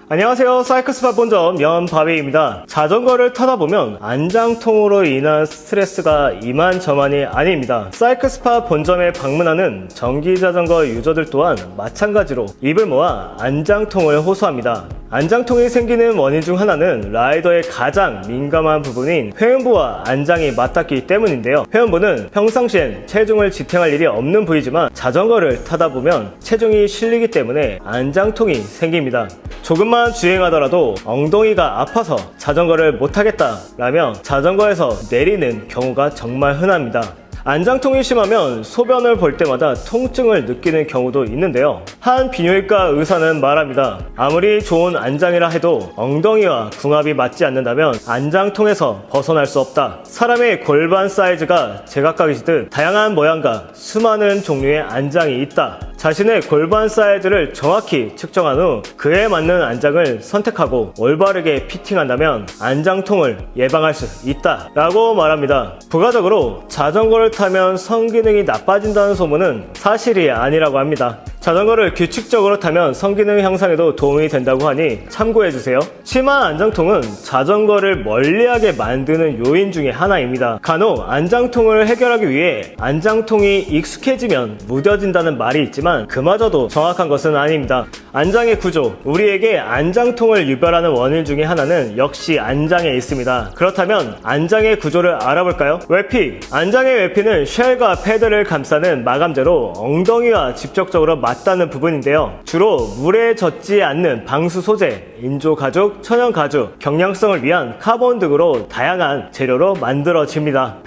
안녕하세요. 사이클스파 본점 연바비입니다. 자전거를 타다 보면 안장통으로 인한 스트레스가 이만저만이 아닙니다. 사이클스파 본점에 방문하는 전기자전거 유저들 또한 마찬가지로 입을 모아 안장통을 호소합니다. 안장통이 생기는 원인 중 하나는 라이더의 가장 민감한 부분인 회음부와 안장이 맞닿기 때문인데요. 회음부는 평상시엔 체중을 지탱할 일이 없는 부위지만 자전거를 타다 보면 체중이 실리기 때문에 안장통이 생깁니다. 조금만 주행하더라도 엉덩이가 아파서 자전거를 못하겠다 라며 자전거에서 내리는 경우가 정말 흔합니다. 안장통이 심하면 소변을 볼 때마다 통증을 느끼는 경우도 있는데요. 한 비뇨기과 의사는 말합니다. 아무리 좋은 안장이라 해도 엉덩이와 궁합이 맞지 않는다면 안장통에서 벗어날 수 없다. 사람의 골반 사이즈가 제각각이듯 다양한 모양과 수많은 종류의 안장이 있다. 자신의 골반 사이즈를 정확히 측정한 후 그에 맞는 안장을 선택하고 올바르게 피팅한다면 안장통을 예방할 수 있다 라고 말합니다. 부가적으로 자전거를 타면 성기능이 나빠진다는 소문은 사실이 아니라고 합니다. 자전거를 규칙적으로 타면 성기능 향상에도 도움이 된다고 하니 참고해주세요. 심한 안장통은 자전거를 멀리하게 만드는 요인 중에 하나입니다. 간혹 안장통을 해결하기 위해 안장통이 익숙해지면 무뎌진다는 말이 있지만 그마저도 정확한 것은 아닙니다. 안장의 구조, 우리에게 안장통을 유발하는 원인 중에 하나는 역시 안장에 있습니다. 그렇다면 안장의 구조를 알아볼까요? 외피, 안장의 외피는 쉘과 패드를 감싸는 마감재로 엉덩이와 직접적으로 맞닿는 부분인데요. 주로 물에 젖지 않는 방수 소재, 인조 가죽, 천연 가죽, 경량성을 위한 카본 등으로 다양한 재료로 만들어집니다.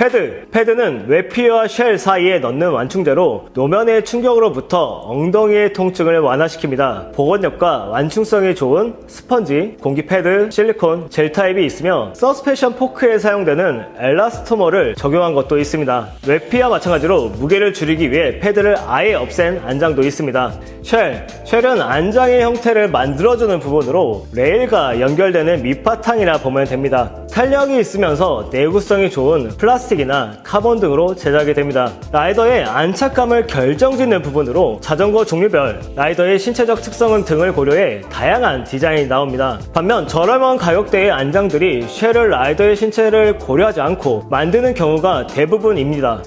패드는 외피와 쉘 사이에 넣는 완충제로 노면의 충격으로부터 엉덩이의 통증을 완화시킵니다. 보건력과 완충성이 좋은 스펀지, 공기 패드, 실리콘, 젤 타입이 있으며 서스펜션 포크에 사용되는 엘라스토머를 적용한 것도 있습니다. 외피와 마찬가지로 무게를 줄이기 위해 패드를 아예 없앤 안장도 있습니다. 쉘은 안장의 형태를 만들어주는 부분으로 레일과 연결되는 밑바탕이라 보면 됩니다. 탄력이 있으면서 내구성이 좋은 플라스틱이나 카본 등으로 제작이 됩니다. 라이더의 안착감을 결정짓는 부분으로 자전거 종류별, 라이더의 신체적 특성 등을 고려해 다양한 디자인이 나옵니다. 반면 저렴한 가격대의 안장들이 쉘을 라이더의 신체를 고려하지 않고 만드는 경우가 대부분입니다.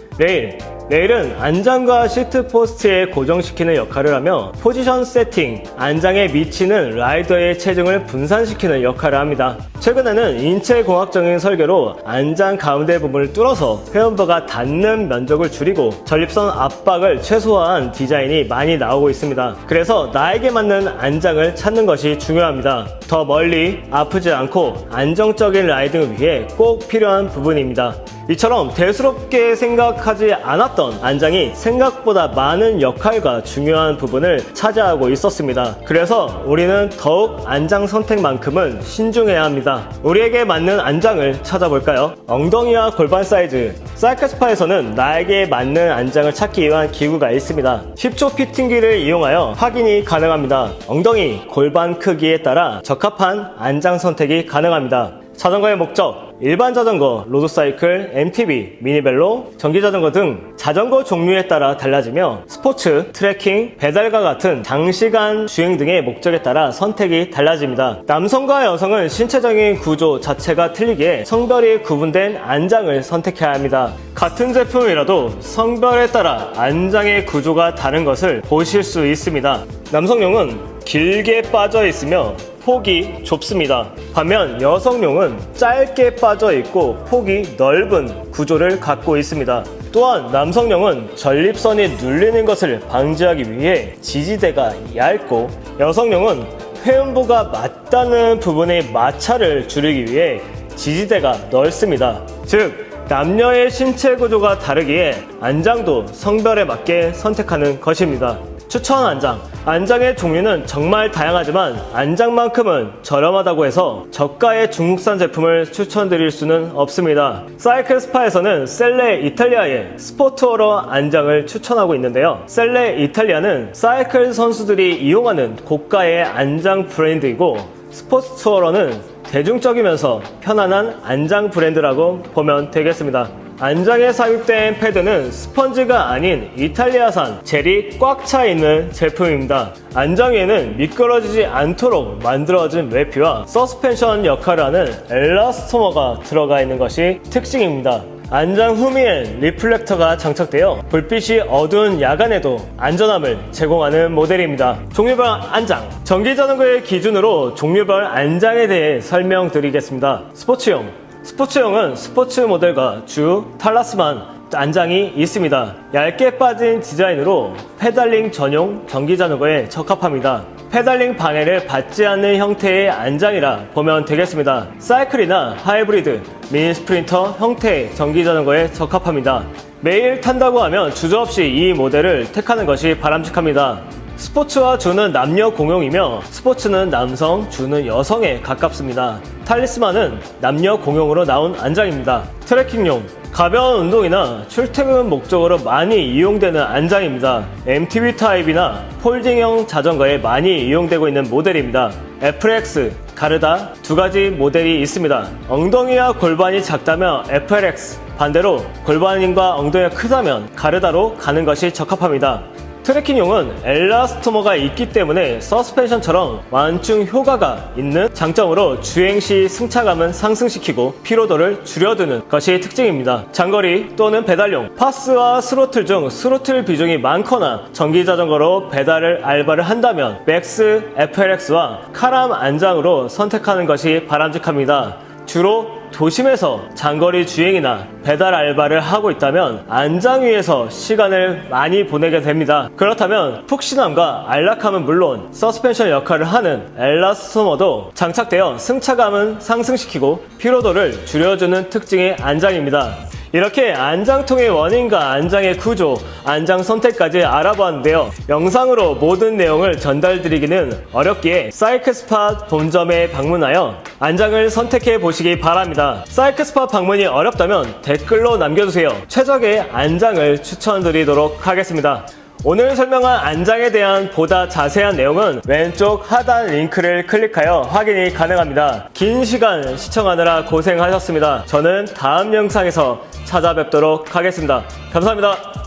레일은 안장과 시트 포스트에 고정시키는 역할을 하며 포지션 세팅, 안장에 미치는 라이더의 체중을 분산시키는 역할을 합니다. 최근에는 인체공학적인 설계로 안장 가운데 부분을 뚫어서 회음부가 닿는 면적을 줄이고 전립선 압박을 최소화한 디자인이 많이 나오고 있습니다. 그래서 나에게 맞는 안장을 찾는 것이 중요합니다. 더 멀리 아프지 않고 안정적인 라이딩을 위해 꼭 필요한 부분입니다. 이처럼 대수롭게 생각하지 않았던 안장이 생각보다 많은 역할과 중요한 부분을 차지하고 있었습니다. 그래서 우리는 더욱 안장 선택만큼은 신중해야 합니다. 우리에게 맞는 안장을 찾아볼까요? 엉덩이와 골반 사이즈. 사이클스파에서는 나에게 맞는 안장을 찾기 위한 기구가 있습니다. 10초 피팅기를 이용하여 확인이 가능합니다. 엉덩이, 골반 크기에 따라 적합한 안장 선택이 가능합니다. 자전거의 목적, 일반 자전거, 로드사이클, MTB, 미니벨로, 전기자전거 등 자전거 종류에 따라 달라지며 스포츠, 트레킹, 배달과 같은 장시간 주행 등의 목적에 따라 선택이 달라집니다. 남성과 여성은 신체적인 구조 자체가 틀리기에 성별이 구분된 안장을 선택해야 합니다. 같은 제품이라도 성별에 따라 안장의 구조가 다른 것을 보실 수 있습니다. 남성용은 길게 빠져 있으며 폭이 좁습니다. 반면 여성용은 짧게 빠져 있고 폭이 넓은 구조를 갖고 있습니다. 또한 남성용은 전립선이 눌리는 것을 방지하기 위해 지지대가 얇고 여성용은 회음부가 맞닿는 부분의 마찰을 줄이기 위해 지지대가 넓습니다. 즉 남녀의 신체 구조가 다르기에 안장도 성별에 맞게 선택하는 것입니다. 추천 안장. 안장의 종류는 정말 다양하지만 안장만큼은 저렴하다고 해서 저가의 중국산 제품을 추천드릴 수는 없습니다. 사이클스파에서는 셀레 이탈리아의 스포트어러 안장을 추천하고 있는데요. 셀레 이탈리아는 사이클 선수들이 이용하는 고가의 안장 브랜드이고 스포츠어러는 대중적이면서 편안한 안장 브랜드라고 보면 되겠습니다. 안장에 삽입된 패드는 스펀지가 아닌 이탈리아산 젤이 꽉 차 있는 제품입니다. 안장 위에는 미끄러지지 않도록 만들어진 외피와 서스펜션 역할을 하는 엘라스토머가 들어가 있는 것이 특징입니다. 안장 후미엔 리플렉터가 장착되어 불빛이 어두운 야간에도 안전함을 제공하는 모델입니다. 종류별 안장. 전기자전거의 기준으로 종류별 안장에 대해 설명드리겠습니다. 스포츠용. 스포츠용은 스포츠 모델과 주, 탈라스만 안장이 있습니다. 얇게 빠진 디자인으로 페달링 전용 전기자전거에 적합합니다. 페달링 방해를 받지 않는 형태의 안장이라 보면 되겠습니다. 사이클이나 하이브리드, 미니 스프린터 형태의 전기자전거에 적합합니다. 매일 탄다고 하면 주저없이 이 모델을 택하는 것이 바람직합니다. 스포츠와 주는 남녀 공용이며 스포츠는 남성, 주는 여성에 가깝습니다. 탈리스만은 남녀 공용으로 나온 안장입니다. 트레킹용, 가벼운 운동이나 출퇴근 목적으로 많이 이용되는 안장입니다. MTB 타입이나 폴딩형 자전거에 많이 이용되고 있는 모델입니다. FLX, 가르다 두 가지 모델이 있습니다. 엉덩이와 골반이 작다면 FLX, 반대로 골반과 엉덩이가 크다면 가르다로 가는 것이 적합합니다. 트레킹용은 엘라스토머가 있기 때문에 서스펜션처럼 완충 효과가 있는 장점으로 주행 시 승차감은 상승시키고 피로도를 줄여두는 것이 특징입니다. 장거리 또는 배달용, 파스와 스로틀 중 스로틀 비중이 많거나 전기자전거로 배달을 알바를 한다면 맥스 FLX와 카람 안장으로 선택하는 것이 바람직합니다. 주로 도심에서 장거리 주행이나 배달 알바를 하고 있다면 안장 위에서 시간을 많이 보내게 됩니다. 그렇다면 푹신함과 안락함은 물론 서스펜션 역할을 하는 엘라스토머도 장착되어 승차감은 상승시키고 피로도를 줄여주는 특징의 안장입니다. 이렇게 안장통의 원인과 안장의 구조, 안장 선택까지 알아보았는데요. 영상으로 모든 내용을 전달드리기는 어렵기에 사이클스팟 본점에 방문하여 안장을 선택해 보시기 바랍니다. 사이클스팟 방문이 어렵다면 댓글로 남겨주세요. 최적의 안장을 추천드리도록 하겠습니다. 오늘 설명한 안장에 대한 보다 자세한 내용은 왼쪽 하단 링크를 클릭하여 확인이 가능합니다. 긴 시간 시청하느라 고생하셨습니다. 저는 다음 영상에서 찾아뵙도록 하겠습니다. 감사합니다.